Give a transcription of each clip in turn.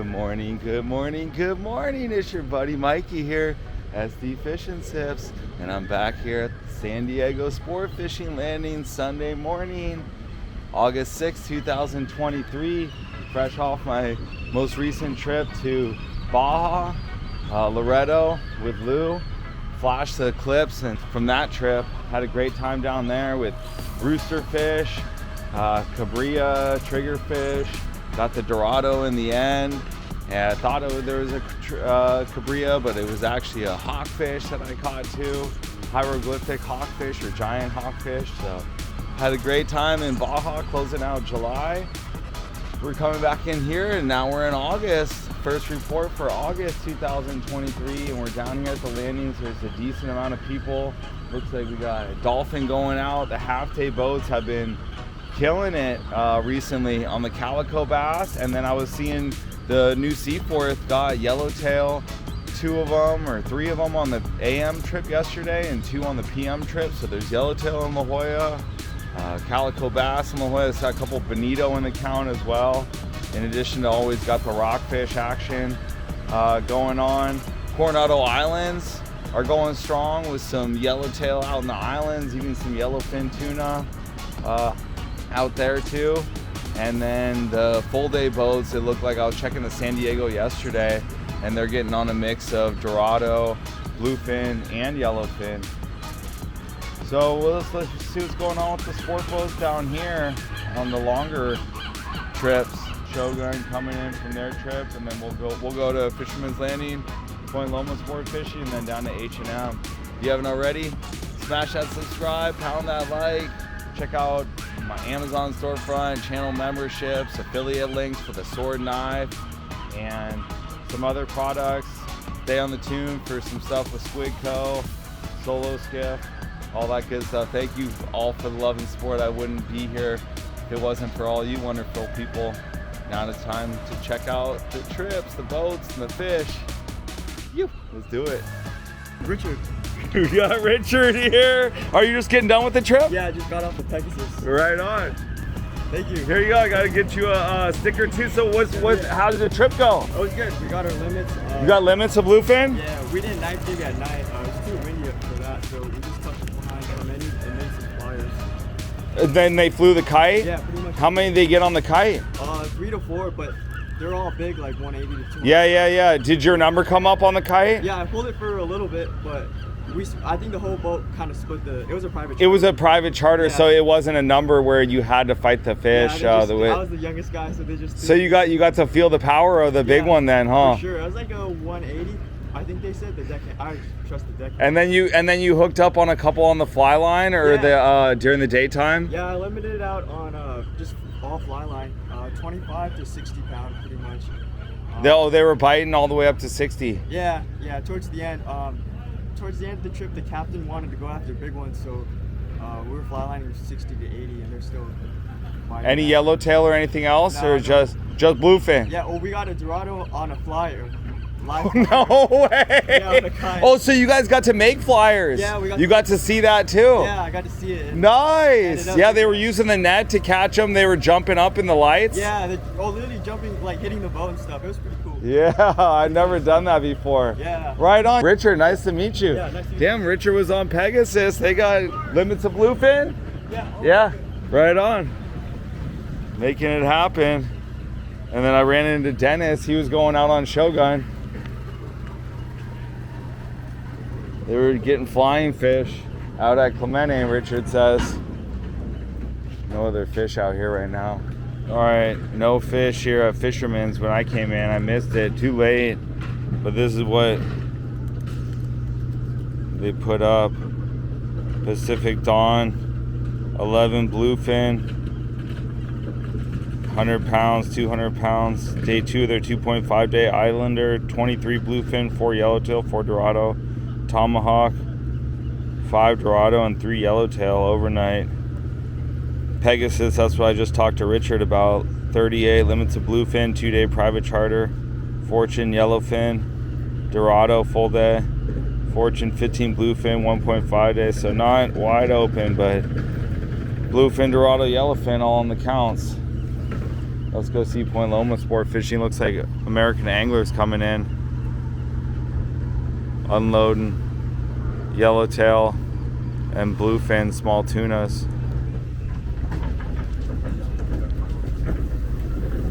morning, good morning, good morning. It's your buddy Mikey here, SD Fishing Tips, and I'm back here at San Diego Sport Fishing Landing Sunday morning, August 6th, 2023. Fresh off my most recent trip to Baja, Laredo with Lou. Flashed the clips, and from that trip, had a great time down there with rooster fish, cabria, triggerfish. Got the Dorado in the end. And I thought there was a cabria, but it was actually a hawkfish that I caught too. Hieroglyphic hawkfish or giant hawkfish. So had a great time in Baja, closing out July. We're coming back in here, and now we're in August. First report for August 2023, and we're down here at the landings. There's a decent amount of people. Looks like we got a dolphin going out. The half-day boats have been killing it recently on the calico bass, and then I was seeing the new Seaforth got yellowtail, 2 of them or 3 of them on the AM trip yesterday and 2 on the PM trip. So there's yellowtail in La Jolla, calico bass in La Jolla. It's got a couple bonito in the count as well. In addition to always got the rockfish action going on. Coronado Islands are going strong with some yellowtail out in the islands, even some yellowfin tuna out there too. And then the full day boats, it looked like I was checking the San Diego yesterday, and they're getting on a mix of Dorado, bluefin, and yellowfin. So let's see what's going on with the sport boats down here on the longer trips. Shogun coming in from their trip, and then we'll go to Fisherman's Landing, Point Loma Sport Fishing, and then down to H&M. If you haven't already, smash that subscribe, pound that like, check out my Amazon storefront, channel memberships, affiliate links for the sword knife, and some other products. Stay on the tune for some stuff with Squid Co, Solo Skiff, all that good stuff. Thank you all for the love and support. I wouldn't be here if it wasn't for all you wonderful people. Now it's time to check out the trips, the boats, and the fish. Let's do it. Richard. We got Richard here. Are you just getting done with the trip? Yeah, I just got off the Pegasus. Right on. Thank you. Here you go. I gotta get you a sticker too. So how did the trip go? It was good. We got our limits. You got limits of bluefin? Yeah, we did night jig at night. It was too windy for that, so we just tucked it behind some menus and made some flyers. And then they flew the kite? Yeah, pretty much. How many did they get on the kite? 3 to 4, but they're all big, like 180 to 200. Yeah. Did your number come up on the kite? Yeah, I pulled it for a little bit, but I think the whole boat kind of split it was a private charter. It was a private charter, yeah. So it wasn't a number where you had to fight the fish. Yeah, I was the youngest guy, so they just... So you got to feel the power of the big one then, huh? For sure. It was like a 180. I think they said the deck. I trust the deck. And then you hooked up on a couple on the fly line, or during the daytime? Yeah, I limited it out on just all fly line, 25 to 60 pound, pretty much. They were biting all the way up to 60. Yeah. Towards the end of the trip, the captain wanted to go after big ones, so we were fly lining 60 to 80, and they're still biting. Any yellowtail or anything else, or just bluefin? Yeah. Well, we got a Dorado on a flyer. No way! Yeah, on a kite. Oh, so you guys got to make flyers? Yeah, you got to see that too. Yeah, I got to see it. Nice. Yeah, they were using the net to catch them. They were jumping up in the lights. Yeah, literally jumping, like hitting the boat and stuff. It was pretty cool. Yeah, I've never done that before. Yeah. Right on. Richard, nice to meet you. Yeah, nice to meet you. Damn, Richard was on Pegasus. They got limits of bluefin? Yeah. Yeah, right on. Making it happen. And then I ran into Dennis. He was going out on Shogun. They were getting flying fish out at Clemente, Richard says. No other fish out here right now. All right, no fish here at Fisherman's. When I came in, I missed it, too late. But this is what they put up. Pacific Dawn, 11 bluefin, 100 pounds, 200 pounds. Day 2 of their 2.5 day Islander, 23 bluefin, 4 yellowtail, 4 Dorado. Tomahawk, 5 Dorado, and 3 yellowtail overnight. Pegasus, that's what I just talked to Richard about. 38 limits of bluefin, 2-day private charter. Fortune yellowfin, Dorado full day. Fortune 15 bluefin, 1.5 days. So not wide open, but bluefin, Dorado, yellowfin all on the counts. Let's go see Point Loma sport fishing. Looks like American anglers coming in, unloading yellowtail and bluefin small tunas.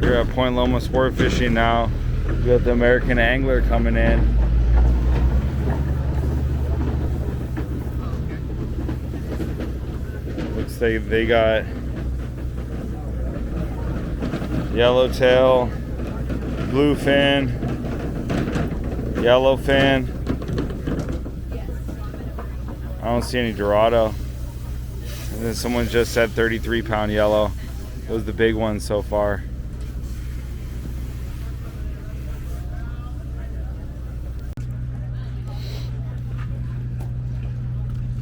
We're at Point Loma sport fishing now. We got the American angler coming in. Looks like they got yellowtail, bluefin, yellowfin. I don't see any Dorado. And then someone just said 33-pound yellow. Those are the big ones so far.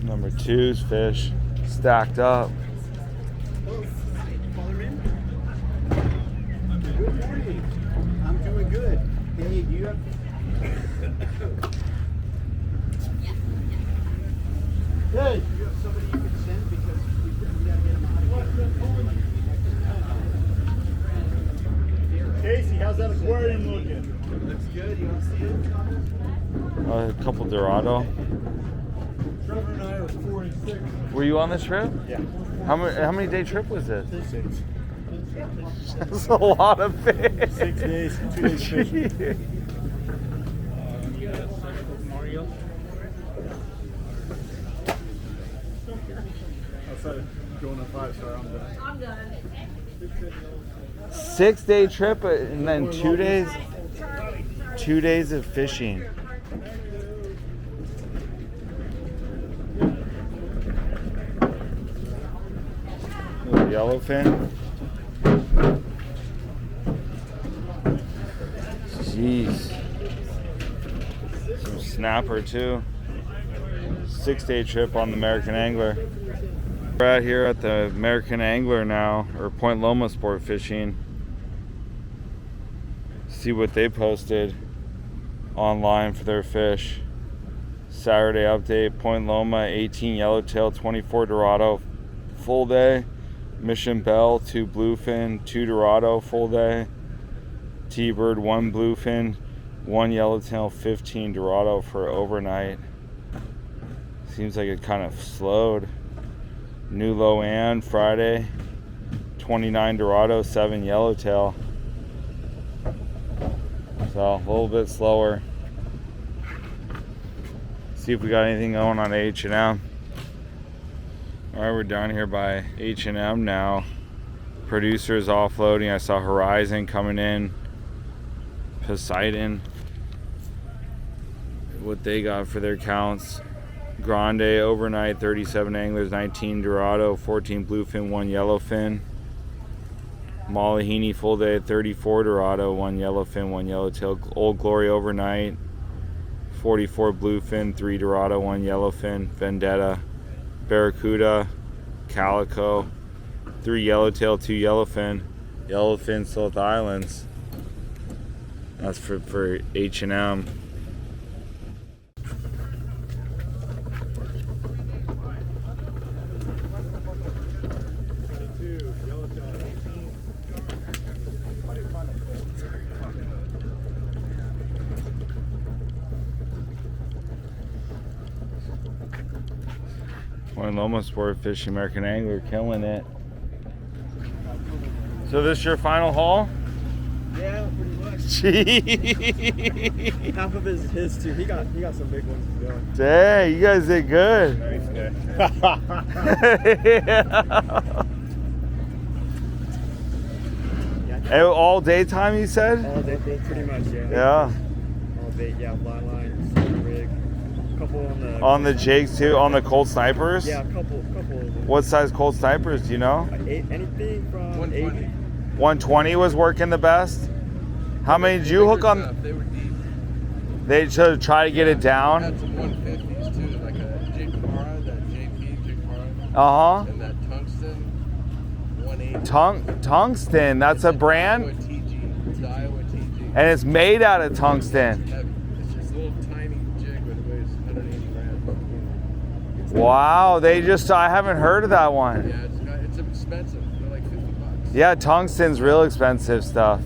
Number 2's fish stacked up. Good morning. I'm doing good. Hey, do you have... Hey, do you have somebody you can send because we gotta get them out of here. Casey, how's that aquarium looking? Looks good. You want to see it? A couple Dorado. Trevor and I are 4 and 6. Were you on this trip? Yeah. How many day trip was it? 6. That's a lot of fish. 6 days, 2 days fishing. Outside of going on 5 star, I'm done. 6-day trip and then 2 days. 2 days of fishing. Yellowfin. Jeez. Some snapper too. 6-day trip on the American Angler. We're out here at the American Angler now, or Point Loma sport fishing. See what they posted online for their fish. Saturday update, Point Loma, 18 yellowtail, 24 Dorado, full day. Mission Bell, 2 bluefin, 2 Dorado, full day. T-Bird, 1 bluefin, 1 yellowtail, 15 Dorado for overnight. Seems like it kind of slowed. New low and Friday, 29 Dorado, 7 yellowtail. So a little bit slower. See if we got anything going on H&M. All right, we're down here by H&M now. Producers offloading. I saw Horizon coming in. Poseidon. What they got for their counts. Grande overnight, 37 anglers, 19 Dorado, 14 bluefin, 1 yellowfin. Malahini full day, 34 Dorado, 1 yellowfin, 1 yellowtail. Old Glory overnight, 44 bluefin, 3 Dorado, 1 yellowfin. Vendetta, Barracuda, Calico, 3 yellowtail, 2 yellowfin. Yellowfin still at the islands. That's for H&M. Point Loma sport fishing, American Angler, killing it. So this your final haul? Yeah, pretty much. Gee. Half of it is his too. He got some big ones to go. Dang, you guys did good. Nice day. And all daytime, you said? All day, pretty much, yeah. Yeah. All day, yeah. Flat line, rig, couple On the jigs too, on the Cold Snipers? Yeah, a couple of them. What size Cold Snipers, do you know? Anything from 120. 120 was working the best? How many did you hook on? They were deep. They should try to get it I down? had some 150s too, like a Jake Para, that JP, Jake Para. Uh-huh. And that tungsten, 180. Tungsten, that's a brand? It's the Iowa TG. And it's made out of tungsten. It's heavy. It's just a little tiny jig, but it weighs 180 grams. Wow, I haven't heard of that one. Yeah, it's expensive. They're like $50. Yeah, tungsten's real expensive stuff.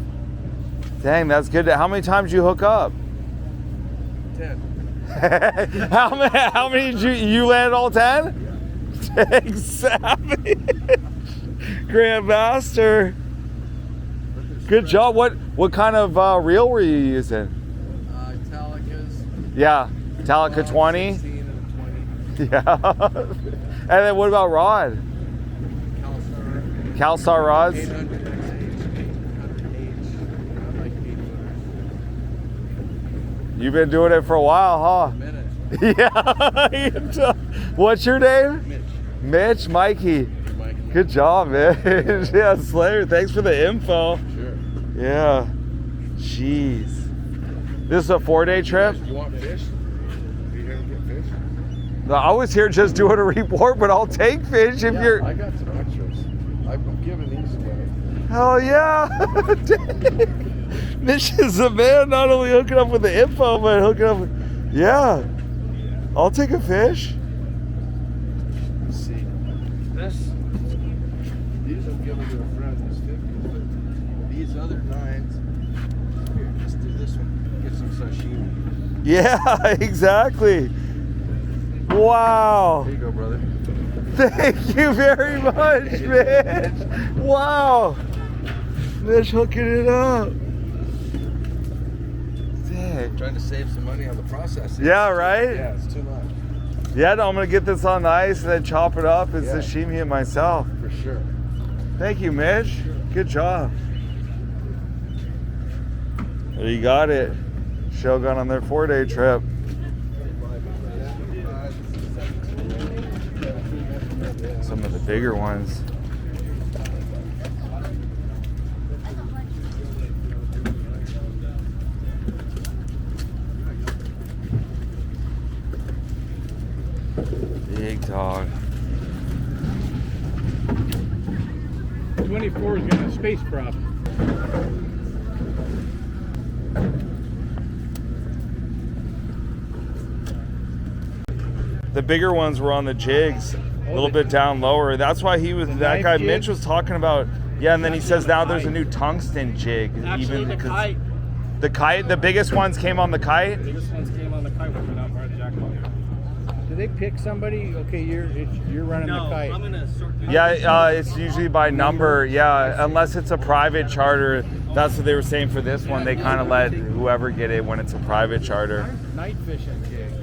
Dang, that's good. How many times you hook up? 10. How many did you landed all 10? Dang, savage. Grandmaster. Good job. What kind of reel were you using? Italicas. Yeah, Italica 20. 16 and a 20. Yeah. And then what about rod? Calstar rods? 800 H. I like 800. You've been doing it for a while, A huh? minute. Yeah. What's your name? Mitch. Mitch, Mikey. Mikey. Good job, man. Yeah, Slayer. Thanks for the info. Sure. Yeah. Jeez. This is a 4-day trip? You want fish? Are you here to get fish? I was here just doing a report, but I'll take fish if you're. I got some extras. I'm giving these away. Hell yeah. Dang. Mitch is a man, not only hooking up with the info, but hooking up with. Yeah. I'll take a fish. Let's see. These I'm giving to a friend. This 50. These other 9s. Here, let's do this one. Get some sashimi. Yeah, exactly. Wow. There you go, brother. Thank you very much, Mitch. Wow. Mitch hooking it up. Dang. Trying to save some money on the processing. Yeah, right? Yeah, it's too much. Yeah, no, I'm going to get this on the ice and then chop it up and Yeah. sashimi it myself. For sure. Thank you, Mitch. Good job. There you got it. Shogun on their 4-day trip. Some of the bigger ones. Big dog. 24 is got a space prop. The bigger ones were on the jigs, a little bit down lower. That's why he was. That knife guy jig? Mitch was talking about. Yeah, and then he says now there's a new tungsten jig. Actually, the because kite. the kite, the biggest ones came on the kite. The biggest ones came on the kite, which were not part of the jackpot. Do they pick somebody? Okay, you're running the kite. I'm gonna sort. Yeah, it's usually by number. Yeah, unless it's a private charter. That's what they were saying for this one. They kind of let whoever get it when it's a private charter. Night fishing jigs.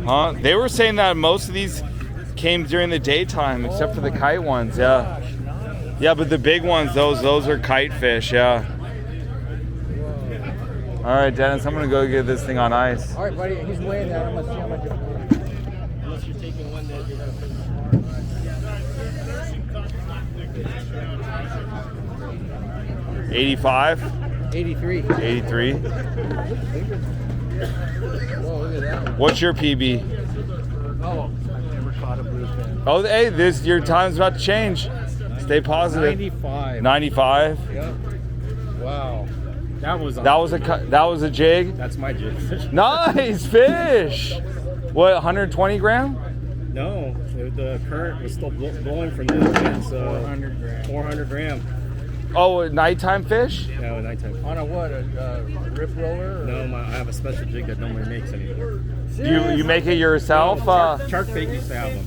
Huh? They were saying that most of these came during the daytime, except for the kite ones. Yeah. Gosh, nice. Yeah, but the big ones, those are kite fish. Yeah. All right, Dennis, I'm gonna go get this thing on ice. All right, buddy. He's weighing that. I'm gonna see how much. Unless you're taking one that you're gonna put. 85, 83. 83. Whoa, look at that one. What's your PB? Oh, I've never caught a bluefin. Oh, hey, your time's about to change. Stay positive. 95. 95. Yep. Wow. That was. That was a jig. That's my jig. Nice fish. What, 120 gram? No, the current was still blowing from the wind, so 400 grams. 400 gram. Oh, a nighttime fish? No, nighttime. On a what? A rip roller? Or? No, I have a special jig that nobody makes anymore. You make it yourself? Shark bait used to have them.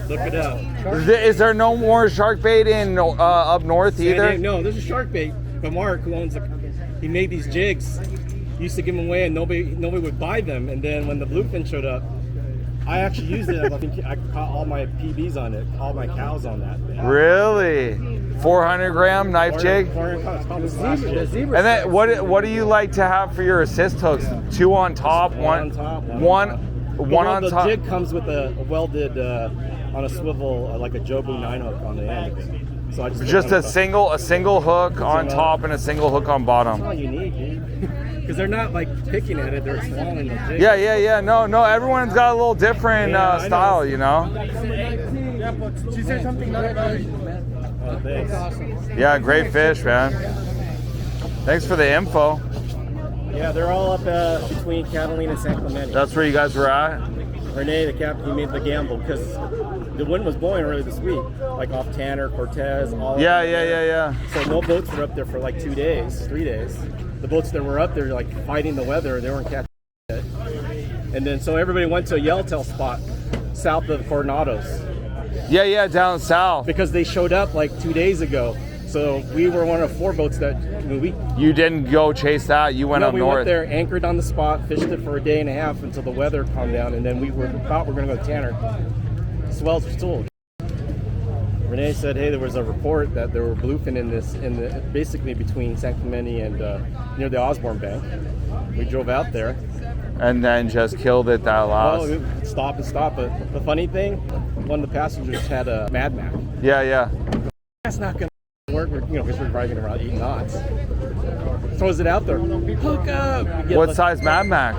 Look it up. Is there no more shark bait in up north either? No, there's a shark bait. But Mark, who owns he made these jigs. He used to give them away, and nobody would buy them. And then when the bluefin showed up, I actually used it. I think I caught all my PBs on it, all my cows on that. Really? 400 gram knife jig? The zebra. And then what do you like to have for your assist hooks? 2 on top, one on top, one on the top. jig comes with a welded on a swivel, like a Jobu 9 hook on the end of it. So I Just a single hook on top and a single hook on That's bottom. all you need, dude. Because they're not like picking at it; they're swallowing the jig. Yeah. No. Everyone's got a little different Yeah, I know. style, you know. She said something like that. Oh, thanks. Awesome. Yeah, great fish, man. Thanks for the info. Yeah, they're all up between Catalina and San Clemente. That's where you guys were at. Renee, the captain, he made the gamble because the wind was blowing early this week, like off Tanner, Cortez, all. Yeah. So no boats were up there for like 2 days, 3 days. The boats that were up there, like fighting the weather, they weren't catching it. And then so everybody went to a Yellowtail spot south of Coronados. Yeah, down south. Because they showed up like 2 days ago. So we were one of 4 boats that You didn't go chase that. You went up we north. went there, anchored on the spot, fished it for a day and a half until the weather calmed down, and then we thought we were going to go to Tanner. Swells were still. Renee said, "Hey, there was a report that there were bluefin basically between San Clemente and near the Osborne Bank." We drove out there, and then just killed it that last. Oh, stop and stop. But the funny thing, one of the passengers had a Mad Max. Yeah. That's not going to work, because we're driving around 8 knots. Throws it out there. Hook up. What size Mad Max?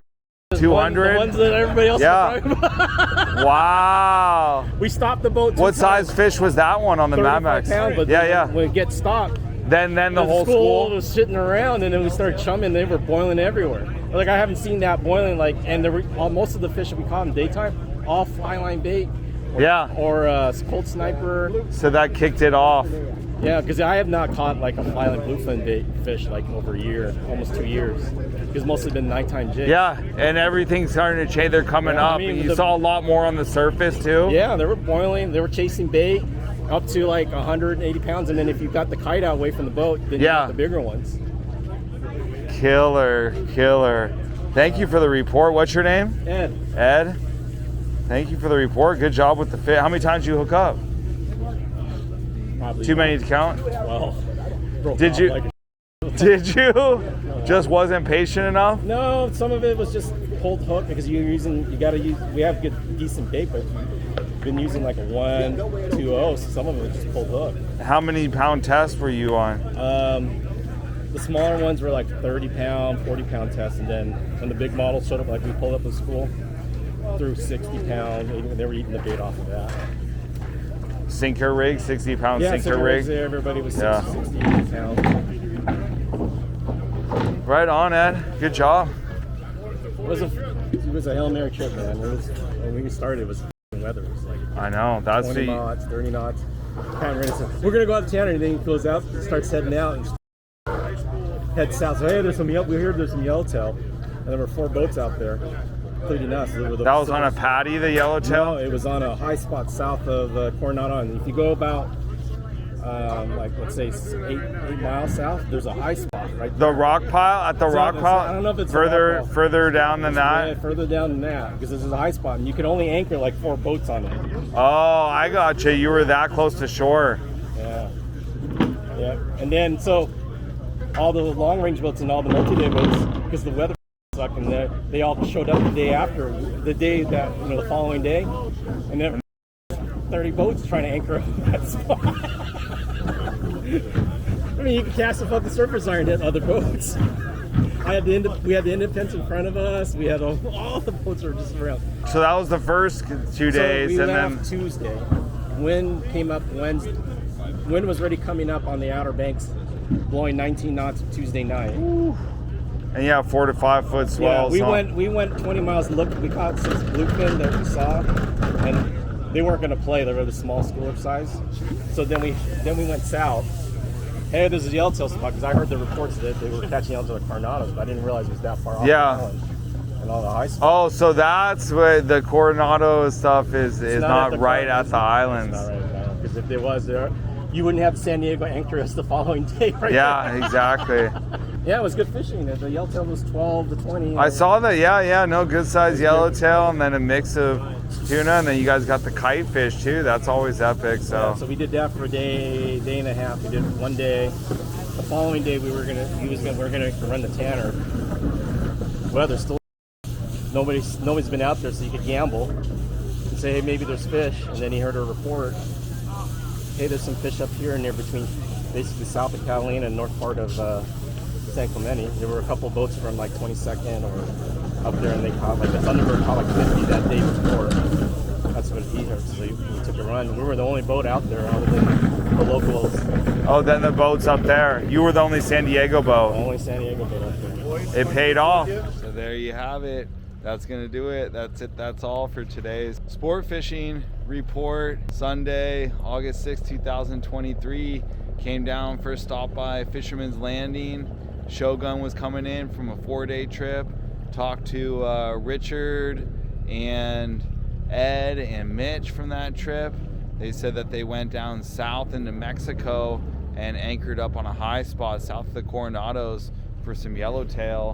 200? The ones that everybody else Yeah. was talking about. Wow. We stopped the boat. What size fish was that one on the Mad Max? Pound, but yeah. When it gets stopped, then the whole school was sitting around, and then we started chumming. They were boiling everywhere. Like I haven't seen that boiling. And there were most of the fish that we caught in daytime, all fly line bait. Or cold sniper. So that kicked it off. Yeah, because I have not caught like a fly line bluefin bait fish like over a year, almost 2 years. Because mostly been nighttime jigs. Yeah, and everything's starting to change. They're coming up. And you saw a lot more on the surface too. Yeah, they were boiling. They were chasing bait up to like 180 pounds. And then if you got the kite out away from the boat, then you got the bigger ones. Killer. Thank you for the report. What's your name? Ed. Thank you for the report. Good job with the fish. How many times did you hook up? Probably too many to count? Well, did you? Just wasn't patient enough? No, some of it was just pulled hook because we have good decent bait, but we've been using like a 1-2-0, so some of it was just pulled hook. How many pound tests were you on? The smaller ones were like 30 pound, 40 pound tests, and then when the big models showed up, like we pulled up at school, threw 60 pound, and they were eating the bait off of that. Sinker rig, 60 pound sinker rig. Yeah, everybody was 60 pounds. Right on, Ed. Good job. It was a Hail Mary trip, man. When we started, it was weather. It was like I know. That's 20 knots, 30 knots. We're gonna go out to Tanner, and then he goes out, starts heading out, and head south. So hey, we heard there's some yellowtail, and there were 4 boats out there, including us. That was on a patty, the yellowtail? No, it was on a high spot south of Coronado. And if you go about, like let's say 8 miles south, there's a high spot right there. The rock pile? At the rock pile? I don't know if it's further down than that? Yeah, further down than that, because this is a high spot, and you can only anchor like 4 boats on it. Oh, I got you. You were that close to shore. Yeah. And then, so all the long-range boats and all the multi-day boats, because the weather sucked, and they all showed up the day after, the following day, and then 30 boats trying to anchor up that spot. I mean, you can cast a fucking surface iron at other boats. We had the Independence in front of us. We had all the boats were just around. So that was the first 2 days, so we and left then Tuesday. Wind came up Wednesday. Wind was already coming up on the Outer Banks, blowing 19 knots Tuesday night. Ooh. And 4 to 5 foot swells. Yeah, we went 20 miles. We caught 6 bluefin that we saw, and they weren't going to play. They were the small schooler size. So then we went south. Hey, there's a yellowtail spot, because I heard the reports that they were catching yellowtail at Coronados, but I didn't realize it was that far off the island and all the high spots. Oh, so that's where the Coronado stuff is not right at the islands. It's not right at the island, because if there was there, you wouldn't have San Diego anchor us the following day, right? Yeah, there. Exactly. Yeah, it was good fishing. The yellowtail was 12 to 20. I saw that. No, good size yellowtail, and then a mix of tuna, and then you guys got the kite fish too. That's always epic. So. Yeah, so we did that for a day and a half. We did one day. The following day we were gonna run the Tanner. Weather still. Nobody's been out there, so you could gamble and say, hey, maybe there's fish. And then he heard a report. Hey, there's some fish up here and there between basically south of Catalina and north part of San Clemente. There were a couple boats from like 22nd or up there, and they caught like the Thunderbird caught like 50 that day before. That's what he heard. So we took a run. We were the only boat out there other than the locals. Oh, then the boat's up there. You were the only San Diego boat. The only San Diego boat up there. It paid off. So there you have it. that's gonna do it. That's it. That's all for today's sport fishing report. Sunday, August 6, 2023. Came down for a stop by Fisherman's Landing. Shogun was coming in from a 4-day trip. Talked to Richard and Ed and Mitch from that trip. They said that they went down south into Mexico and anchored up on a high spot south of the Coronados for some yellowtail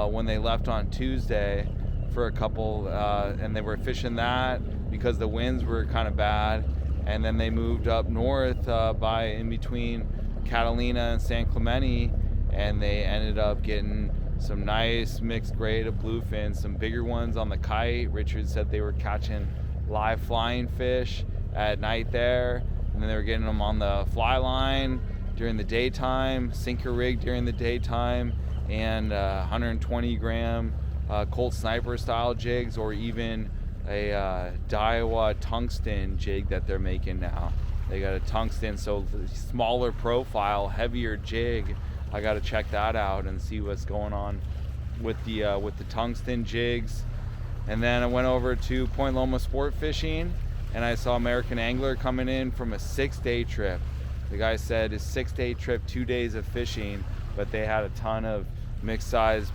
when they left on Tuesday for a couple, and they were fishing that because the winds were kind of bad. And then they moved up north by in between Catalina and San Clemente, and they ended up getting some nice mixed grade of bluefin, some bigger ones on the kite. Richard said they were catching live flying fish at night there, and then they were getting them on the fly line during the daytime, sinker rig during the daytime, and 120 gram Colt Sniper style jigs, or even a Daiwa tungsten jig that they're making now. They got a tungsten, so smaller profile, heavier jig. I got to check that out and see what's going on with the tungsten jigs. And then I went over to Point Loma Sport Fishing, and I saw American Angler coming in from a 6-day trip. The guy said his 6-day trip, 2 days of fishing, but they had a ton of mixed size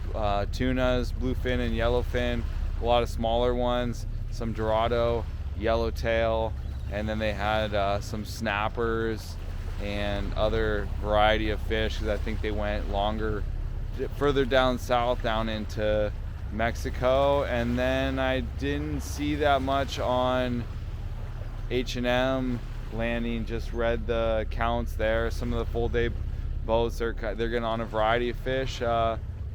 tunas, bluefin and yellowfin, a lot of smaller ones, some Dorado Yellowtail, and then they had some snappers and other variety of fish, because I think they went longer, further down south, down into Mexico. And then I didn't see that much on H&M landing, just read the counts there. Some of the full day boats, they're getting on a variety of fish,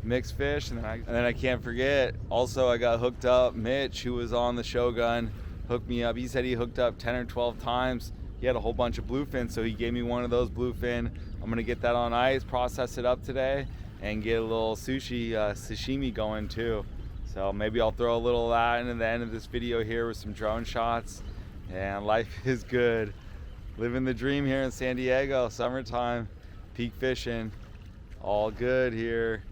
mixed fish. And then I can't forget, also I got hooked up. Mitch, who was on the Shogun, hooked me up. He said he hooked up 10 or 12 times. He had a whole bunch of bluefin, so he gave me one of those bluefin. I'm gonna get that on ice, process it up today, and get a little sashimi going too. So maybe I'll throw a little of that into the end of this video here with some drone shots. And life is good. Living the dream here in San Diego, summertime, peak fishing, all good here.